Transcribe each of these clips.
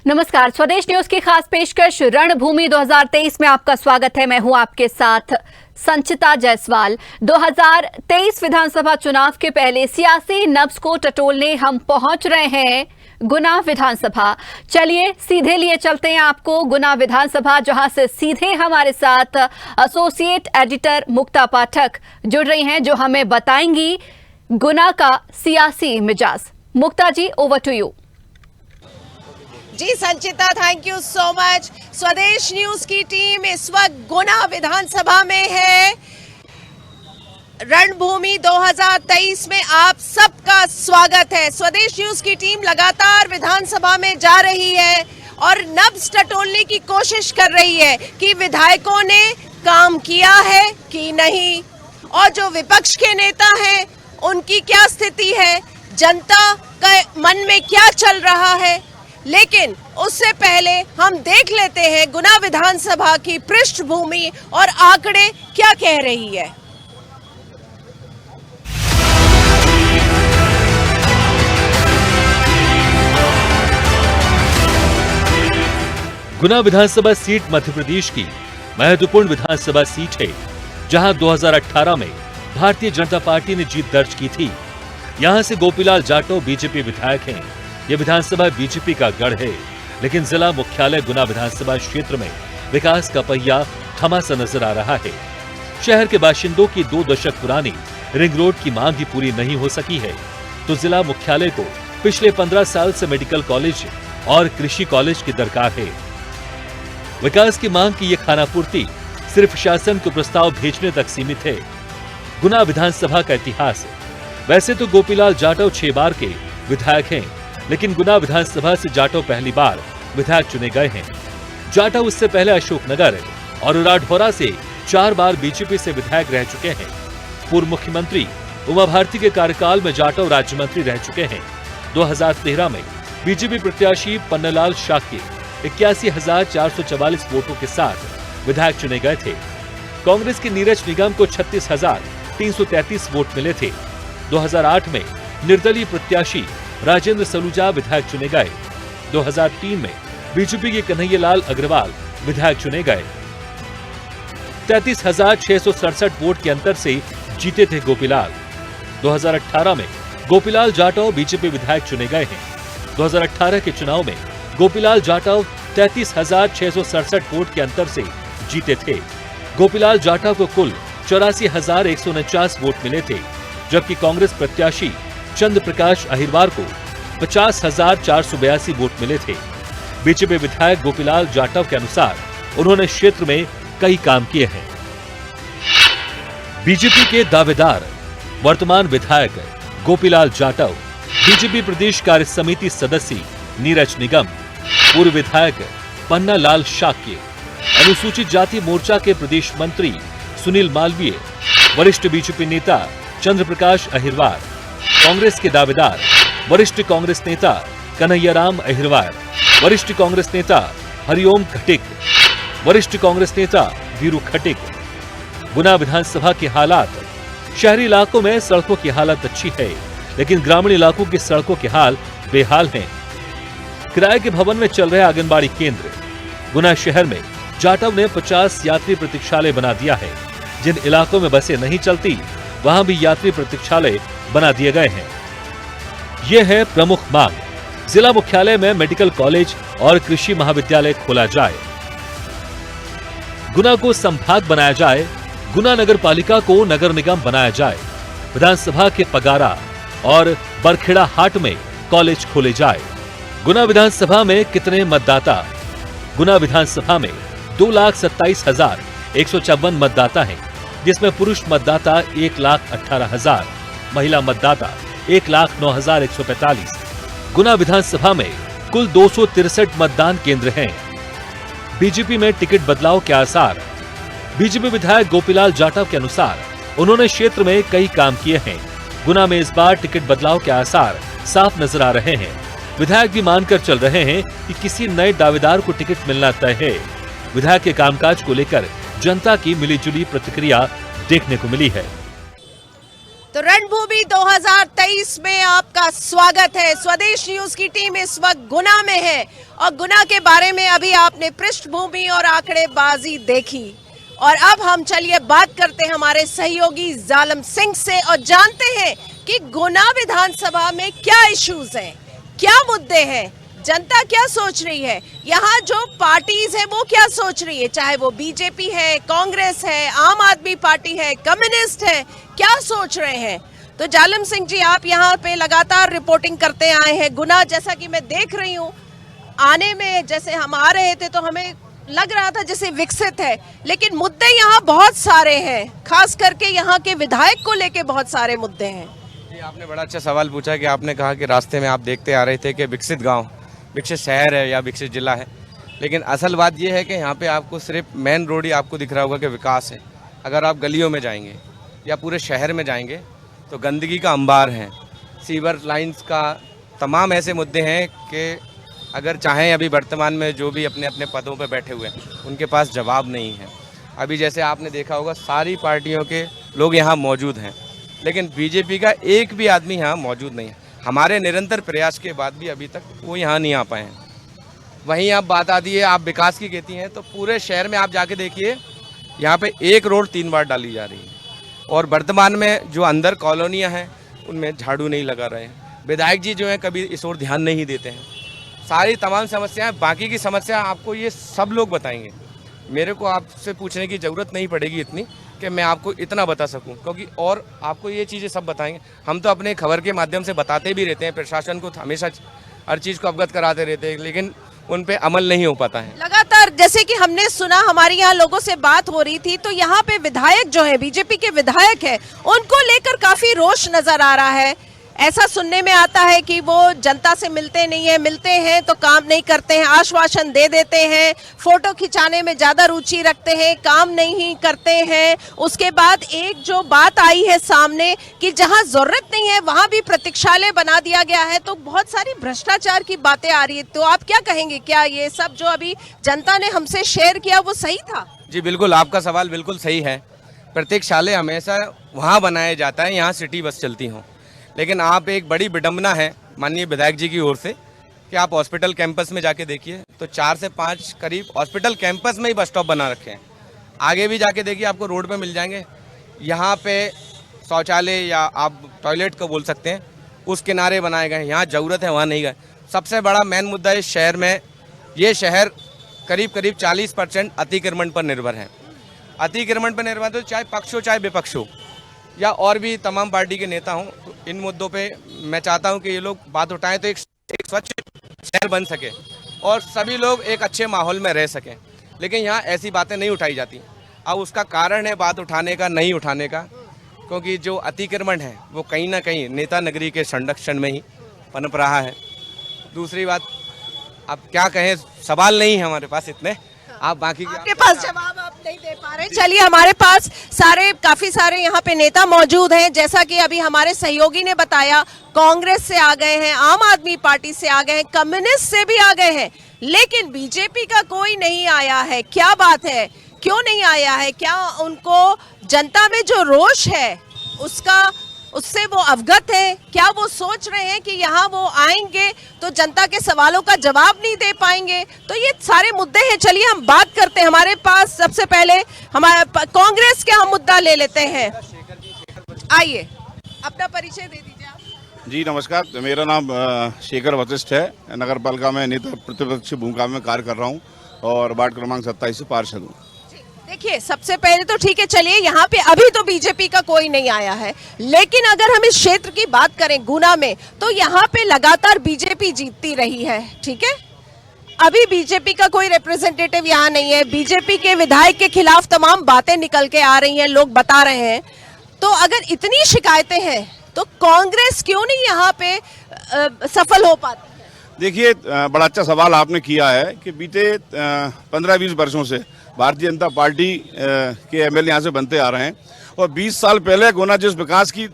नमस्कार, स्वदेश न्यूज की खास पेशकश रणभूमि 2023 में आपका स्वागत है। मैं हूं आपके साथ संचिता जायसवाल। 2023 विधानसभा चुनाव के पहले सियासी नब्ज को टटोलने हम पहुंच रहे हैं गुना विधानसभा। चलिए सीधे लिए चलते हैं आपको गुना विधानसभा, जहां से सीधे हमारे साथ एसोसिएट एडिटर मुक्ता पाठक जुड़ रही हैं, जो हमें बताएंगी गुना का सियासी मिजाज। Mukta ji, over to you. जी Sanchita, thank you so much. Swadesh news की टीम इस वक्त गुना विधानसभा में है। रणभूमि 2023 में आप सबका स्वागत है। स्वदेश न्यूज की टीम लगातार विधानसभा में जा रही है और नब्ज टटोलने की कोशिश कर रही है कि विधायकों ने काम किया है कि नहीं, और जो विपक्ष के नेता हैं उनकी क्या स्थिति है, जनता के मन में क्या चल रहा है। लेकिन उससे पहले हम देख लेते हैं गुना विधानसभा की पृष्ठभूमि और आंकड़े क्या कह रही है। गुना विधानसभा सीट मध्य प्रदेश की महत्वपूर्ण विधानसभा सीट है, जहां 2018 में भारतीय जनता पार्टी ने जीत दर्ज की थी। यहां से गोपीलाल जाटव बीजेपी विधायक हैं। यह विधानसभा बीजेपी का गढ़ है, लेकिन जिला मुख्यालय गुना विधानसभा क्षेत्र में विकास का पहिया थमा सा नजर आ रहा है। शहर के बाशिंदों की 2 दशक पुरानी रिंग रोड की मांग ही पूरी नहीं हो सकी है, तो जिला मुख्यालय को पिछले 15 साल से मेडिकल कॉलेज और कृषि कॉलेज की दरकार है। विकास की मांग की ये खानापूर्ति सिर्फ शासन को प्रस्ताव भेजने तक सीमित है। गुना विधानसभा का इतिहास, वैसे तो गोपीलाल जाटव 6 बार के विधायक हैं, लेकिन गुना विधानसभा से जाटव पहली बार विधायक चुने गए हैं। जाटव उससे पहले अशोकनगर और राठौरा से 4 बार बीजेपी से विधायक रह चुके हैं। पूर्व मुख्यमंत्री उमा भारती के कार्यकाल में जाटव राज्य मंत्री रह चुके हैं। 2013 में बीजेपी प्रत्याशी पन्नालाल शाक्य 81,444 वोटों के साथ विधायक चुने गए थे। कांग्रेस के नीरज निगम को 36,333 वोट मिले थे। 2008 में निर्दलीय प्रत्याशी राजेंद्र सलूजा विधायक चुने गए। 2003 में बीजेपी के कन्हैयालाल अग्रवाल विधायक चुने गए। 33,667 वोट के अंतर से जीते थे गोपीलाल। 2018 में गोपीलाल जाटव बीजेपी विधायक चुने गए हैं। 2018 के चुनाव में गोपीलाल जाटव 33,667 वोट के अंतर से जीते थे। गोपीलाल जाटव को कुल 84,149 वोट मिले थे, जबकि कांग्रेस प्रत्याशी चंद्र प्रकाश अहिरवार को 50,482 वोट मिले थे। बीजेपी विधायक गोपीलाल जाटव के अनुसार उन्होंने क्षेत्र में कई काम किए हैं। बीजेपी के दावेदार वर्तमान विधायक गोपीलाल जाटव, बीजेपी प्रदेश कार्य समिति सदस्य नीरज निगम, पूर्व विधायक पन्नालाल शाक्य, अनुसूचित जाति मोर्चा के प्रदेश मंत्री सुनील मालवीय, वरिष्ठ बीजेपी नेता चंद्र प्रकाश अहिरवार, कांग्रेस के दावेदार वरिष्ठ कांग्रेस नेता कन्हैयाराम अहिरवार, वरिष्ठ कांग्रेस नेता हरिओम खटिक, वरिष्ठ कांग्रेस नेता वीरू खटिक। गुना विधानसभा के हालात, शहरी इलाकों में सड़कों की हालत अच्छी है, लेकिन ग्रामीण इलाकों की सड़कों के हाल बेहाल हैं। किराए के भवन में चल रहे आंगनबाड़ी केंद्र, गुना शहर में जाटव ने 50 यात्री प्रतीक्षालय बना दिया है। जिन इलाकों में बसें नहीं चलती, वहां भी यात्री प्रतीक्षालय बना दिए गए हैं। यह है प्रमुख मांग। जिला मुख्यालय में मेडिकल कॉलेज और कृषि महाविद्यालय खोला जाए, गुना को संभाग बनाया जाए, गुना नगर पालिका को नगर निगम बनाया जाए, विधानसभा के पगारा और बरखेड़ा हाट में कॉलेज खोले जाए। गुना विधानसभा में कितने मतदाता? गुना विधानसभा में 2,27,154 मतदाता हैं, जिसमें पुरुष मतदाता 1,18,000, महिला मतदाता 1,09,145। गुना विधानसभा में कुल 263 मतदान केंद्र हैं। बीजेपी में टिकट बदलाव के आसार। बीजेपी विधायक गोपीलाल जाटव के अनुसार उन्होंने क्षेत्र में कई काम किए हैं। गुना में इस बार टिकट बदलाव के आसार साफ नजर आ रहे हैं। विधायक भी मानकर चल रहे हैं कि किसी नए दावेदार को टिकट मिलना तय है। विधायक के कामकाज को लेकर जनता की मिलीजुली प्रतिक्रिया देखने को मिली है। तो रणभूमि भूमि 2023 में आपका स्वागत है। स्वदेश न्यूज की टीम इस वक्त गुना में है और गुना के बारे में अभी आपने पृष्ठभूमि और आंकड़ेबाजी देखी और अब हम चलिए बात करते हैं हमारे सहयोगी जालम सिंह से और जानते हैं कि गुना विधानसभा में क्या इश्यूज हैं, क्या मुद्दे हैं, जनता क्या सोच रही है, यहाँ जो पार्टीज है वो क्या सोच रही है, चाहे वो बीजेपी है, कांग्रेस है, आम आदमी पार्टी है, कम्युनिस्ट है, क्या सोच रहे हैं। तो जालिम सिंह जी, आप यहाँ पे लगातार रिपोर्टिंग करते आए हैं गुना। जैसा कि मैं देख रही हूँ, आने में जैसे हम आ रहे थे तो हमें लग रहा था जैसे विकसित है, लेकिन मुद्दे यहाँ बहुत सारे हैं, खास करके यहाँ के विधायक को लेके बहुत सारे मुद्दे हैं। जी, आपने बड़ा अच्छा सवाल पूछा कि आपने कहा कि रास्ते में आप देखते आ रहे थे कि विकसित गांव, विकसित शहर है या विकसित जिला है, लेकिन असल बात यह है कि यहाँ पे आपको सिर्फ मेन रोड ही आपको दिख रहा होगा कि विकास है। अगर आप गलियों में जाएंगे या पूरे शहर में जाएंगे तो गंदगी का अंबार है, सीवर लाइंस का तमाम ऐसे मुद्दे हैं कि अगर चाहें अभी वर्तमान में जो भी अपने अपने पदों पर बैठे हुए हैं उनके पास जवाब नहीं है। अभी जैसे आपने देखा होगा सारी पार्टियों के लोग यहाँ मौजूद हैं, लेकिन बीजेपी का एक भी आदमी यहाँ मौजूद नहीं है। हमारे निरंतर प्रयास के बाद भी अभी तक वो यहाँ नहीं आ पाए हैं। वहीं आप बात आती है, आप विकास की कहती हैं, तो पूरे शहर में आप जाके देखिए, यहाँ पे एक रोड 3 बार डाली जा रही है और वर्तमान में जो अंदर कॉलोनियाँ हैं उनमें झाड़ू नहीं लगा रहे हैं। विधायक जी जो हैं कभी इस ओर ध्यान नहीं देते हैं। सारी तमाम समस्याएं, बाकी की समस्या आपको ये सब लोग बताएंगे। मेरे को आपसे पूछने की ज़रूरत नहीं पड़ेगी इतनी कि मैं आपको इतना बता सकूं, क्योंकि और आपको ये चीज़ें सब बताएंगे। हम तो अपने खबर के माध्यम से बताते भी रहते हैं, प्रशासन को हमेशा हर चीज़ को अवगत कराते रहते हैं, लेकिन उन पे अमल नहीं हो पाता है। लगातार जैसे कि हमने सुना, हमारे यहाँ लोगों से बात हो रही थी, तो यहाँ पे विधायक जो है, बीजेपी के विधायक है, उनको लेकर काफी रोष नजर आ रहा है। ऐसा सुनने में आता है कि वो जनता से मिलते नहीं है, मिलते हैं तो काम नहीं करते हैं, आश्वासन दे देते हैं, फोटो खिंचाने में ज्यादा रुचि रखते हैं, काम नहीं करते हैं। उसके बाद एक जो बात आई है सामने कि जहां जरूरत नहीं है वहां भी प्रतीक्षालय बना दिया गया है, तो बहुत सारी भ्रष्टाचार की बातें आ रही है। तो आप क्या कहेंगे, क्या ये सब जो अभी जनता ने हमसे शेयर किया वो सही था? जी बिल्कुल, आपका सवाल बिल्कुल सही है। प्रतीक्षालय हमेशा वहाँ बनाया जाता है, यहाँ सिटी बस चलती हों, लेकिन आप एक बड़ी विडंबना है माननीय विधायक जी की ओर से कि आप हॉस्पिटल कैंपस में जाके देखिए तो 4 से 5 करीब हॉस्पिटल कैंपस में ही बस स्टॉप बना रखे हैं। आगे भी जाके देखिए, आपको रोड पे मिल जाएंगे। यहाँ पे शौचालय या आप टॉयलेट को बोल सकते हैं, उस किनारे बनाए गए हैं। यहाँ ज़रूरत है, वहाँ नहीं गए। सबसे बड़ा मेन मुद्दा इस शहर में, ये शहर करीब करीब 40% अतिक्रमण पर निर्भर है। अतिक्रमण पर निर्भर, तो चाहे पक्ष हो चाहे विपक्ष हो या और भी तमाम पार्टी के नेता हों, तो इन मुद्दों पे मैं चाहता हूं कि ये लोग बात उठाएं तो एक स्वच्छ शहर बन सके और सभी लोग एक अच्छे माहौल में रह सकें। लेकिन यहाँ ऐसी बातें नहीं उठाई जाती। अब उसका कारण है बात उठाने का, नहीं उठाने का, क्योंकि जो अतिक्रमण है वो कहीं ना कहीं नेता नगरी के संरक्षण में ही पनप रहा है। दूसरी बात, अब क्या कहें, सवाल नहीं है हमारे पास इतने। आप बाकी आपके पास जवाब आप नहीं दे पा रहे। चलिए, हमारे पास काफी सारे यहाँ पे नेता मौजूद हैं। जैसा कि अभी हमारे सहयोगी ने बताया, कांग्रेस से आ गए हैं, आम आदमी पार्टी से आ गए हैं, कम्युनिस्ट से भी आ गए हैं, लेकिन बीजेपी का कोई नहीं आया है। क्या बात है, क्यों नहीं आया है? क्या उनको जनता में जो रोष है उससे वो अवगत है? क्या वो सोच रहे हैं कि यहाँ वो आएंगे तो जनता के सवालों का जवाब नहीं दे पाएंगे? तो ये सारे मुद्दे हैं। चलिए हम बात करते हैं। हमारे पास सबसे पहले हमारे कांग्रेस के हम मुद्दा ले लेते हैं। आइए, अपना परिचय दे दीजिए आप। जी नमस्कार, मेरा नाम शेखर वशिष्ठ है। नगर पालिका में नेता प्रतिपक्ष भूमिका में कार्य कर रहा हूँ और वार्ड क्रमांक 27 से पार्षद हूँ। देखिए, सबसे पहले तो ठीक है, चलिए यहाँ पे अभी तो बीजेपी का कोई नहीं आया है, लेकिन अगर हम इस क्षेत्र की बात करें गुना में, तो यहाँ पे लगातार बीजेपी जीतती रही है। ठीक है, अभी बीजेपी का कोई रिप्रेजेंटेटिव यहाँ नहीं है। बीजेपी के विधायक के खिलाफ तमाम बातें निकल के आ रही हैं, लोग बता रहे हैं। तो अगर इतनी शिकायतें हैं तो कांग्रेस क्यों नहीं यहाँ पे सफल हो पाती है? देखिए, बड़ा अच्छा सवाल आपने किया है कि बीते 15-20 वर्षों से भारतीय जनता पार्टी के एमएलए यहाँ से बनते आ रहे हैं और 20 साल पहले गुना जिस विकास की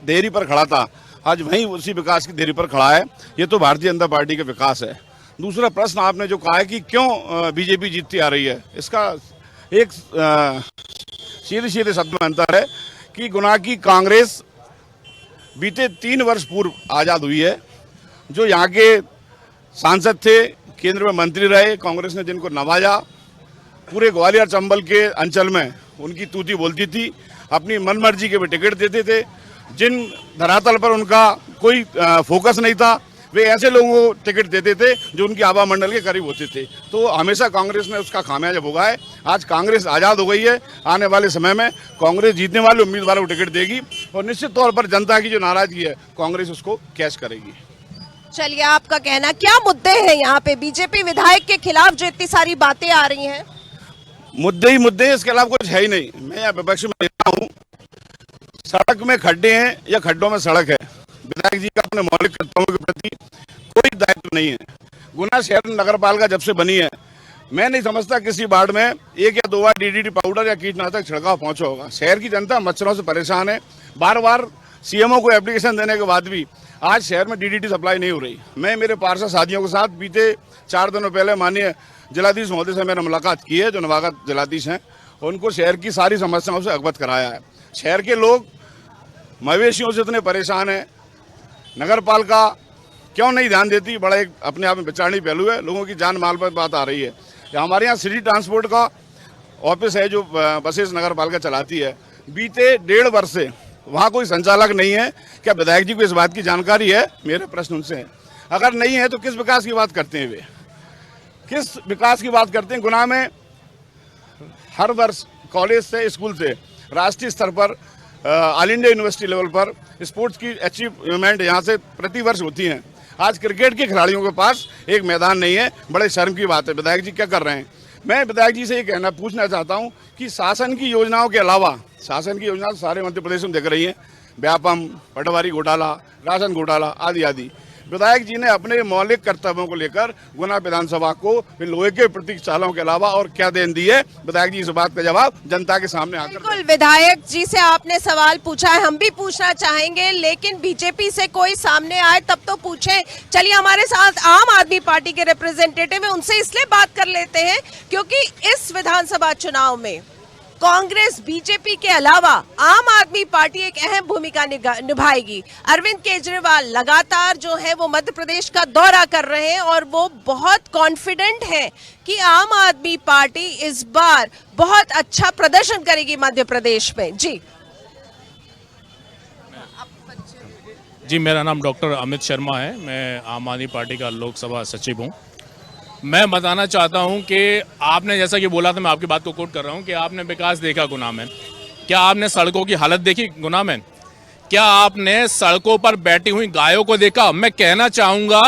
देरी पर खड़ा था, आज वहीं उसी विकास की देरी पर खड़ा है। ये तो भारतीय जनता पार्टी का विकास है। दूसरा प्रश्न आपने जो कहा है कि क्यों बीजेपी जीतती आ रही है, इसका एक सीधे सीधे शब्द में अंतर है कि गुना की कांग्रेस बीते 3 वर्ष पूर्व आज़ाद हुई है। जो यहाँ के सांसद थे, केंद्र में मंत्री रहे, कांग्रेस ने जिनको नवाजा, पूरे ग्वालियर चंबल के अंचल में उनकी तूती बोलती थी, अपनी मनमर्जी के वे टिकट देते थे। जिन धरातल पर उनका कोई फोकस नहीं था, वे ऐसे लोगों को टिकट देते थे जो उनकी आभा मंडल के करीब होते थे। तो हमेशा कांग्रेस ने उसका खामियाजा भोगा है। आज कांग्रेस आज़ाद हो गई है। आने वाले समय में कांग्रेस जीतने वाले उम्मीदवारों को टिकट देगी और निश्चित तौर पर जनता की जो नाराजगी है, कांग्रेस उसको कैश करेगी। चलिए, आपका कहना, क्या मुद्दे हैं यहाँ पे बीजेपी विधायक के खिलाफ जो इतनी सारी बातें आ रही हैं? मुद्दे ही मुद्दे हैं, इसके अलावा कुछ है ही नहीं। मैं यहाँ विपक्ष में नेता हूँ। सड़क में खड्डे हैं या खड्डों में सड़क है, विधायक जी का अपने मौलिक कर्तव्यों के प्रति कोई दायित्व नहीं है। गुना शहर नगर पालिका जब से बनी है, मैं नहीं समझता किसी वार्ड में 1 या 2 बार डीडीटी पाउडर या कीटनाशक छिड़काव पहुंचा होगा। शहर की जनता मच्छरों से परेशान है। बार बार सीएमओ को एप्लीकेशन देने के बाद भी आज शहर में डीडीटी सप्लाई नहीं हो रही। मैं मेरे पार्षद साथियों के साथ बीते 4 दिनों पहले माननीय जिलाधीश महोदय से मैंने मुलाकात की है, जो नवागत जिलाधीश हैं। उनको शहर की सारी समस्याओं से अवगत कराया है। शहर के लोग मवेशियों से इतने परेशान हैं, नगर पालिका क्यों नहीं ध्यान देती, बड़ा एक अपने आप में विचारणीय पहलू है। लोगों की जान माल पर बात आ रही है। हमारे यहाँ सिटी ट्रांसपोर्ट का ऑफिस है जो बसेस नगर पालिका चलाती है। बीते 1.5 वर्ष से वहाँ कोई संचालक नहीं है। क्या विधायक जी को इस बात की जानकारी है? मेरे प्रश्न उनसे हैं। अगर नहीं है तो किस विकास की बात करते हैं वे? किस विकास की बात करते हैं? गुना में हर वर्ष कॉलेज से, स्कूल से राष्ट्रीय स्तर पर, ऑल इंडिया यूनिवर्सिटी लेवल पर स्पोर्ट्स की अचीवमेंट यहाँ से प्रति वर्ष होती हैं। आज क्रिकेट के खिलाड़ियों के पास एक मैदान नहीं है। बड़े शर्म की बात है। विधायक जी क्या कर रहे हैं? मैं विधायक जी से ये पूछना चाहता हूँ कि शासन की योजनाओं के अलावा, शासन की योजना सारे मध्य प्रदेश में दिख रही हैं, व्यापम, पटवारी घोटाला, राशन घोटाला आदि आदि। विधायक जी ने अपने मौलिक कर्तव्यों को लेकर गुना विधानसभा को लोहे के प्रतीक्षालयों के अलावा और क्या देन दी है? विधायक जी इस बात का जवाब जनता के सामने आकर। बिल्कुल, विधायक जी से आपने सवाल पूछा है, हम भी पूछना चाहेंगे, लेकिन बीजेपी से कोई सामने आए तब तो पूछे। चलिए, हमारे साथ आम आदमी पार्टी के रिप्रेजेंटेटिव है, उनसे इसलिए बात कर लेते हैं क्योंकि इस विधानसभा चुनाव में कांग्रेस, बीजेपी के अलावा आम आदमी पार्टी एक अहम भूमिका निभाएगी। अरविंद केजरीवाल लगातार जो है वो मध्य प्रदेश का दौरा कर रहे हैं और वो बहुत कॉन्फिडेंट हैं कि आम आदमी पार्टी इस बार बहुत अच्छा प्रदर्शन करेगी मध्य प्रदेश में। जी, मेरा नाम डॉक्टर अमित शर्मा है। मैं आम आदमी पार्टी का लोकसभा सचिव हूँ। मैं बताना चाहता हूं कि आपने जैसा कि बोला था, मैं आपकी बात को कोट कर रहा हूं कि आपने विकास देखा गुना में। क्या आपने सड़कों की हालत देखी गुना में? क्या आपने सड़कों पर बैठी हुई गायों को देखा? मैं कहना चाहूंगा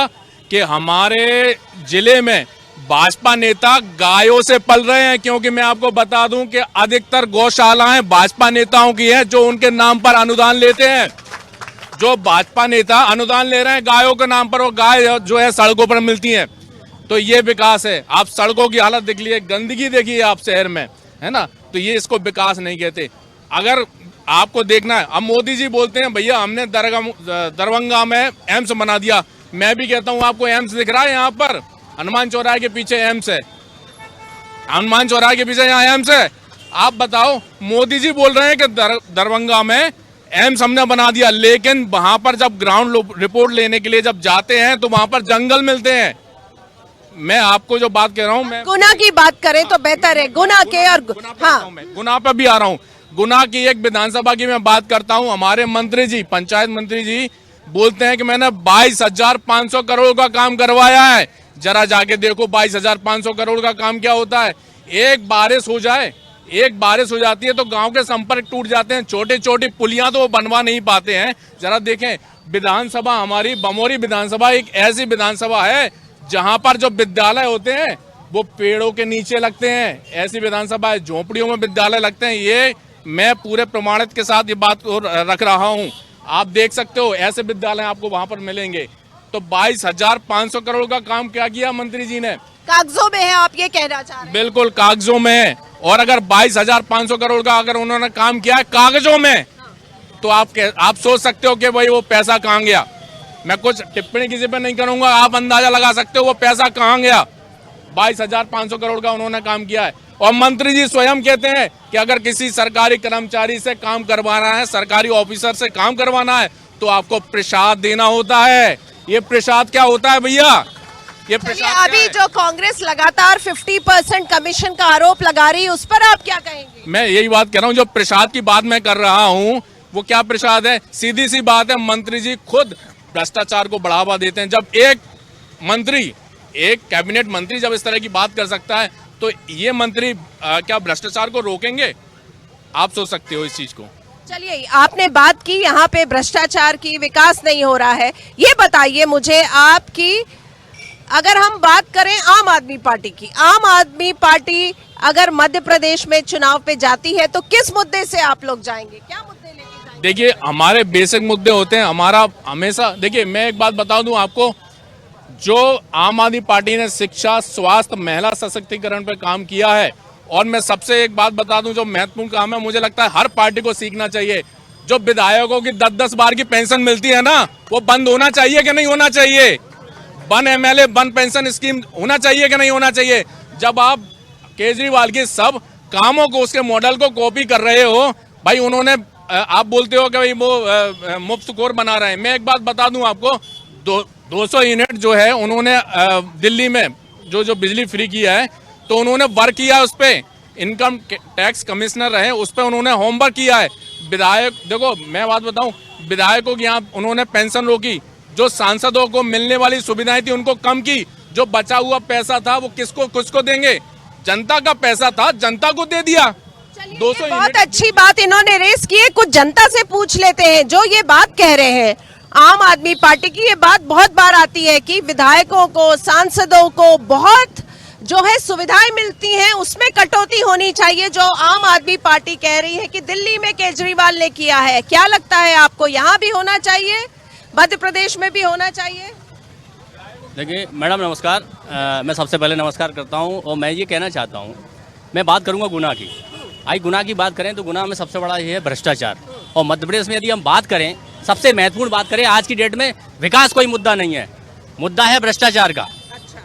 कि हमारे जिले में भाजपा नेता गायों से पल रहे हैं, क्योंकि मैं आपको बता दूं कि अधिकतर गौशालाएं भाजपा नेताओं की हैं जो उनके नाम पर अनुदान लेते हैं। जो भाजपा नेता अनुदान ले रहे हैं गायों के नाम पर, वो गाय जो है सड़कों पर मिलती हैं। तो ये विकास है। आप सड़कों की हालत देख लीजिए, गंदगी देखिए आप शहर में, है ना? तो ये इसको विकास नहीं कहते। अगर आपको देखना है, अब मोदी जी बोलते हैं भैया हमने दरभंगा में एम्स बना दिया। मैं भी कहता हूँ आपको एम्स दिख रहा है यहाँ पर? हनुमान चौराहे के पीछे एम्स है। हनुमान चौराहे के पीछे यहाँ एम्स है। आप बताओ, मोदी जी बोल रहे हैं कि दरभंगा में एम्स हमने बना दिया, लेकिन वहां पर जब ग्राउंड रिपोर्ट लेने के लिए जब जाते हैं तो वहां पर जंगल मिलते हैं। मैं आपको जो बात कह रहा हूँ, मैं गुना की बात करें तो बेहतर है। गुना के और गुना पर भी आ रहा हूँ। गुना की एक विधानसभा की मैं बात करता हूँ। हमारे मंत्री जी, पंचायत मंत्री जी बोलते हैं कि मैंने 22,500 करोड़ का काम करवाया है। जरा जाके देखो 22,500 करोड़ का काम क्या होता है। एक बारिश हो जाए, एक बारिश हो जाती है तो गांव के संपर्क टूट जाते हैं। छोटी छोटी पुलियां तो वो बनवा नहीं पाते हैं। जरा देखें, विधानसभा हमारी बमोरी विधानसभा एक ऐसी विधानसभा है जहां पर जो विद्यालय होते हैं वो पेड़ों के नीचे लगते हैं। ऐसी विधानसभा है, झोपड़ियों में विद्यालय लगते हैं। ये मैं पूरे प्रमाणित के साथ ये बात रख रहा हूं। आप देख सकते हो ऐसे विद्यालय आपको वहां पर मिलेंगे। तो 22,500 करोड़ का काम क्या किया मंत्री जी ने? कागजों में है, आप ये कहना चाह रहे हैं? बिल्कुल कागजों में है। और अगर 22,500 करोड़ का अगर उन्होंने काम किया है कागजों में, तो आप सोच सकते हो कि भाई वो पैसा कहाँ गया। मैं कुछ टिप्पणी किसी पे नहीं करूंगा, आप अंदाजा लगा सकते हो वो पैसा कहाँ गया। 22,500 करोड़ का उन्होंने काम किया है। और मंत्री जी स्वयं कहते हैं कि अगर किसी सरकारी कर्मचारी से काम करवाना है, सरकारी ऑफिसर से काम करवाना है, तो आपको प्रसाद देना होता है। ये प्रसाद क्या होता है भैया? ये चलिए, प्रसाद अभी जो कांग्रेस लगातार 50% कमीशन का आरोप लगा रही है, उस पर आप क्या कहेंगे? मैं यही बात कर रहा हूँ, जो प्रसाद की बात मैं कर रहा हूँ वो क्या प्रसाद है? सीधी सी बात है, मंत्री जी खुद भ्रष्टाचार को बढ़ावा देते हैं। जब एक मंत्री, एक कैबिनेट मंत्री जब इस तरह की बात कर सकता है, तो ये मंत्री क्या भ्रष्टाचार को रोकेंगे? आप सोच सकते हो इस चीज को। चलिए, आपने बात की यहाँ पे भ्रष्टाचार की, विकास नहीं हो रहा है। ये बताइए मुझे आपकी, अगर हम बात करें आम आदमी पार्टी की, आम आदमी पार्टी अगर मध्य प्रदेश में चुनाव पे जाती है तो किस मुद्दे से आप लोग जाएंगे? क्या मुद्दे लेके जाएंगे? देखिए, हमारे बेसिक मुद्दे होते हैं, हमारा हमेशा, देखिए मैं एक बात बता दूं आपको, जो आम आदमी पार्टी ने शिक्षा, स्वास्थ्य, महिला सशक्तिकरण पर काम किया है, और मैं सबसे एक बात बता दूं जो महत्वपूर्ण काम है, मुझे लगता है हर पार्टी को सीखना चाहिए। जो विधायकों की 10-10 बार की पेंशन मिलती है ना, वो बंद होना चाहिए कि नहीं होना चाहिए? One MLA one pension scheme होना चाहिए कि नहीं होना चाहिए? जब आप केजरीवाल के सब कामों को, उसके मॉडल को कॉपी कर रहे हो भाई, उन्होंने, आप बोलते हो कि भाई वो मुफ्त कोर बना रहे हैं। मैं एक बात बता दूं आपको, 200 यूनिट जो है उन्होंने दिल्ली में जो बिजली फ्री किया है, तो उन्होंने वर्क किया उस पर, इनकम टैक्स कमिश्नर रहे, उस पर उन्होंने होमवर्क किया है। विधायक, देखो मैं बात बताऊं, विधायकों की यहाँ उन्होंने पेंशन रोकी, जो सांसदों को मिलने वाली सुविधाएं थी उनको कम की, जो बचा हुआ पैसा था वो किसको देंगे? जनता का पैसा था, जनता को दे दिया। 200 बहुत अच्छी बात इन्होंने रेस की है। कुछ जनता से पूछ लेते हैं जो ये बात कह रहे हैं। आम आदमी पार्टी की ये बात बहुत बार आती है कि विधायकों को, सांसदों को बहुत जो है सुविधाएं मिलती हैं, उसमें कटौती होनी चाहिए, जो आम आदमी पार्टी कह रही है कि दिल्ली में केजरीवाल ने किया है। क्या लगता है आपको, यहाँ भी होना चाहिए, मध्य प्रदेश में भी होना चाहिए? देखिए मैडम नमस्कार, मैं सबसे पहले नमस्कार करता हूं, और मैं ये कहना चाहता हूं, मैं बात करूंगा गुना की। आई गुना की बात करें तो गुना में सबसे बड़ा ये है भ्रष्टाचार। और मध्य प्रदेश में यदि हम बात करें, सबसे महत्वपूर्ण बात करें, आज की डेट में विकास कोई मुद्दा नहीं है, मुद्दा है भ्रष्टाचार का।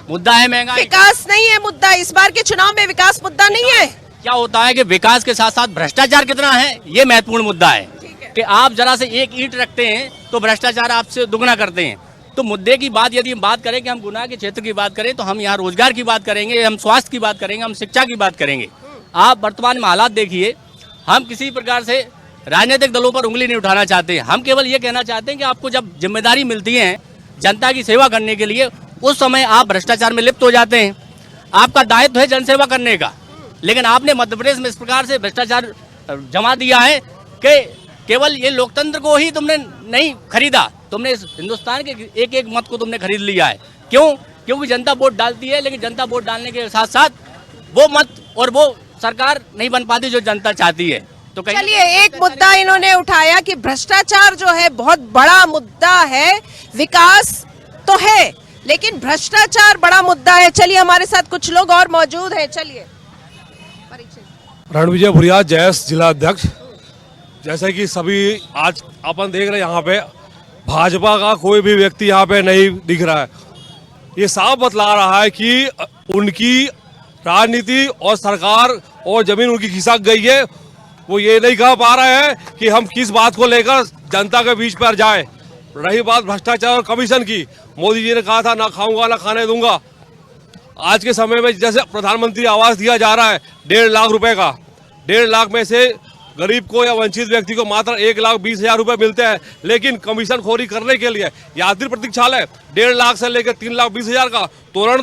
मुद्दा है महंगाई। विकास नहीं है मुद्दा, इस बार के चुनाव में विकास मुद्दा नहीं है। क्या होता है कि विकास के साथ साथ भ्रष्टाचार कितना है, ये महत्वपूर्ण मुद्दा है। कि आप जरा से एक ईंट रखते हैं तो भ्रष्टाचार आपसे दुगना करते हैं। तो मुद्दे की बात यदि हम बात करें कि हम गुना के क्षेत्र की बात करें, तो हम यहाँ रोजगार की बात करेंगे, हम स्वास्थ्य की बात करेंगे, हम शिक्षा की बात करेंगे। आप वर्तमान में हालात देखिए, हम किसी प्रकार से राजनीतिक दलों पर उंगली नहीं उठाना चाहते हैं। हम केवल ये कहना चाहते हैं कि आपको जब जिम्मेदारी मिलती है जनता की सेवा करने के लिए, उस समय आप भ्रष्टाचार में लिप्त हो जाते हैं। आपका दायित्व है जनसेवा करने का, लेकिन आपने मध्य प्रदेश में इस प्रकार से भ्रष्टाचार जमा दिया है कि केवल ये लोकतंत्र को ही तुमने नहीं खरीदा, तुमने इस हिंदुस्तान के एक एक मत को तुमने खरीद लिया है। क्यों? क्योंकि जनता वोट डालती है, लेकिन जनता वोट डालने के साथ साथ वो मत और वो सरकार नहीं बन पाती जो जनता चाहती है। तो चलिए, एक मुद्दा इन्होंने उठाया कि भ्रष्टाचार जो है बहुत बड़ा मुद्दा है, विकास तो है लेकिन भ्रष्टाचार बड़ा मुद्दा है। चलिए, हमारे साथ कुछ लोग और मौजूद हैं, चलिए। रणविजय भुरिया, जयस जिला अध्यक्ष। जैसे कि सभी आज अपन देख रहे हैं, यहाँ पे भाजपा का कोई भी व्यक्ति यहाँ पे नहीं दिख रहा है। ये साफ बतला रहा है कि उनकी राजनीति और सरकार और जमीन उनकी खिसक गई है। वो ये नहीं कह पा रहे हैं कि हम किस बात को लेकर जनता के बीच पर जाएं। रही बात भ्रष्टाचार और कमीशन की, मोदी जी ने कहा था ना खाऊंगा ना खाने दूंगा। आज के समय में जैसे प्रधानमंत्री आवास दिया जा रहा है 1.5 लाख रुपए का, 1.5 लाख में से गरीब को या वंचित व्यक्ति को मात्र 1,20,000 रुपए मिलते हैं, लेकिन कमीशन खोरी करने के लिए यात्री प्रतीक्षालय 1.5 लाख से लेकर 3,20,000 का तोरण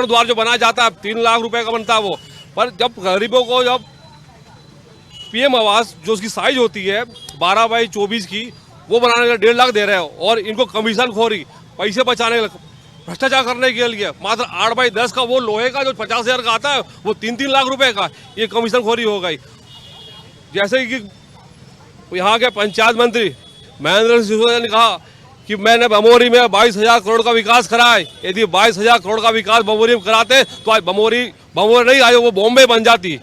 द्वार जो बनाया जाता है 3 लाख रुपए का बनता है वो। पर जब गरीबों को जब पीएम आवास जो उसकी साइज होती है 12 बाई 24 की, वो बनाने के 1.5 लाख दे रहे हो, और इनको कमीशन खोरी, पैसे बचाने के लिए, भ्रष्टाचार करने के लिए मात्र 8 बाई 10 का वो लोहे का जो 50,000 का आता है वो 3-3 लाख रुपए का, ये कमीशन खोरी हो गई। जैसे कि यहाँ के पंचायत मंत्री महेंद्र सिंह सिसोदिया ने कहा कि मैंने बमोरी में 22,000 करोड़ का विकास कराए। यदि 22,000 करोड़ का विकास बमोरी में कराते तो आज बमोरी नहीं आई, वो बॉम्बे बन जाती।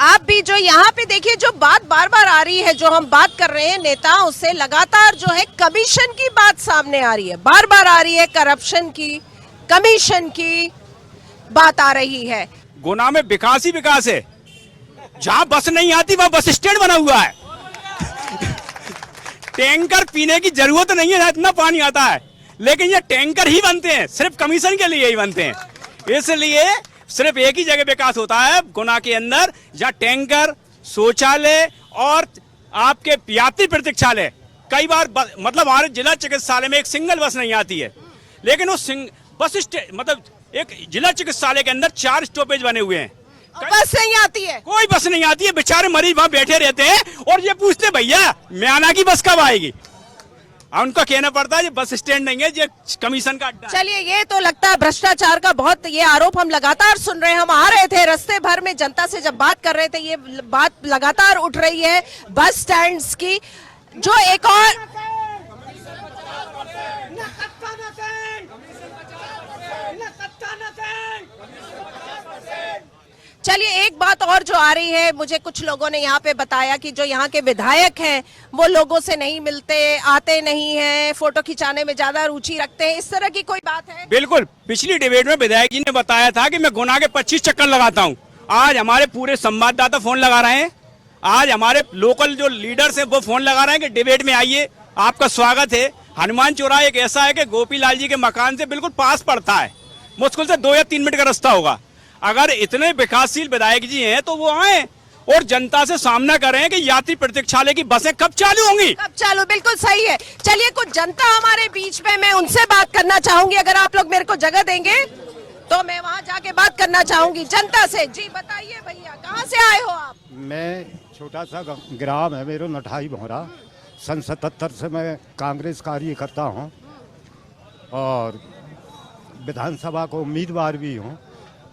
आप भी जो यहाँ पे देखिए, जो बात बार बार आ रही है, जो हम बात कर रहे हैं नेताओं से, लगातार जो है कमीशन की बात सामने आ रही है, बार बार आ रही है, करप्शन की, कमीशन की बात आ रही है। गुना में विकास ही विकास है। जहां बस नहीं आती वहां बस स्टैंड बना हुआ है। टैंकर पीने की जरूरत नहीं है, इतना पानी आता है, लेकिन ये टैंकर ही बनते हैं, सिर्फ कमीशन के लिए ही बनते हैं। इसलिए सिर्फ एक ही जगह विकास होता है गुना के अंदर, जहाँ टैंकर, शौचालय और आपके यात्री प्रतीक्षालय। कई बार मतलब हमारे जिला चिकित्सालय में एक सिंगल बस नहीं आती है, लेकिन उस बस मतलब एक जिला चिकित्सालय के अंदर 4 स्टॉपेज बने हुए हैं, बस नहीं आती है, कोई बस नहीं आती है। बेचारे मरीज वहां बैठे रहते हैं और ये पूछते भैया म्याना की बस कब आएगी। उनको कहना पड़ता है ये बस स्टैंड नहीं है, ये कमीशन का अड्डा है। चलिए, ये तो लगता है भ्रष्टाचार का बहुत ये आरोप हम लगातार सुन रहे हैं। हम आ रहे थे रास्ते भर में, जनता से जब बात कर रहे थे, ये बात लगातार उठ रही है बस स्टैंड्स की। जो एक और चलिए, एक बात और जो आ रही है, मुझे कुछ लोगों ने यहाँ पे बताया कि जो यहाँ के विधायक हैं वो लोगों से नहीं मिलते, आते नहीं हैं, फोटो खिंचाने में ज्यादा रुचि रखते हैं, इस तरह की कोई बात है? बिल्कुल, पिछली डिबेट में विधायक जी ने बताया था कि मैं गुना के 25 चक्कर लगाता हूँ। आज हमारे पूरे संवाददाता फोन लगा रहे हैं, आज हमारे लोकल जो लीडर्स हैं वो फोन लगा रहे हैं कि डिबेट में आइए, आपका स्वागत है। हनुमान चौराहा एक ऐसा है कि गोपीलाल जी के मकान से बिल्कुल पास पड़ता है, मुश्किल से 2 या 3 मिनट का रास्ता होगा। अगर इतने विकासशील विधायक जी हैं तो वो आए और जनता से सामना करें कि यात्री प्रतीक्षालय की बसें कब चालू होंगी। कब चालू, बिल्कुल सही है। चलिए, कुछ जनता हमारे बीच में, मैं उनसे बात करना चाहूंगी, अगर आप लोग मेरे को जगह देंगे तो मैं वहां जाके बात करना चाहूंगी जनता से। जी बताइए भैया, कहाँ से आए हो आप? मैं छोटा सा ग्राम है मेरा नठाई भोरा, सन 77 से मैं कांग्रेस कार्यकर्ता हूँ और विधानसभा को उम्मीदवार भी हूँ।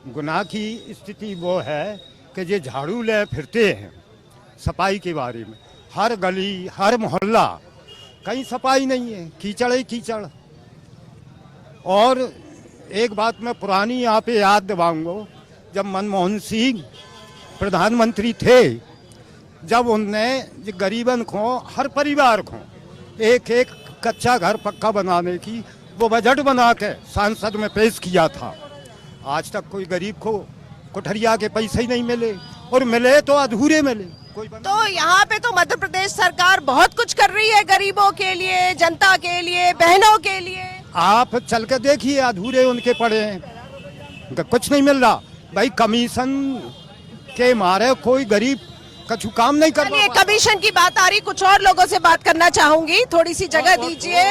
गुना की स्थिति वो है कि ये झाड़ू ले फिरते हैं सफाई के बारे में, हर गली हर मोहल्ला कहीं सफाई नहीं है, कीचड़ ही कीचड़। और एक बात मैं पुरानी यहाँ पे याद दिलाऊंगा, जब मनमोहन सिंह प्रधानमंत्री थे, जब उनने गरीबन को, हर परिवार को एक एक कच्चा घर पक्का बनाने की वो बजट बना के सांसद में पेश किया था। आज तक कोई गरीब को कोठरिया के पैसे ही नहीं मिले, और मिले तो अधूरे मिले। तो यहाँ पे तो मध्य प्रदेश सरकार बहुत कुछ कर रही है गरीबों के लिए, जनता के लिए, बहनों के लिए। आप चल के देखिए, अधूरे उनके पड़े हैं, कुछ नहीं मिल रहा भाई। कमीशन के मारे कोई गरीब कछु काम नहीं कर रहा। कमीशन की बात आ रही, कुछ और लोगों से बात करना चाहूंगी, थोड़ी सी जगह दीजिए।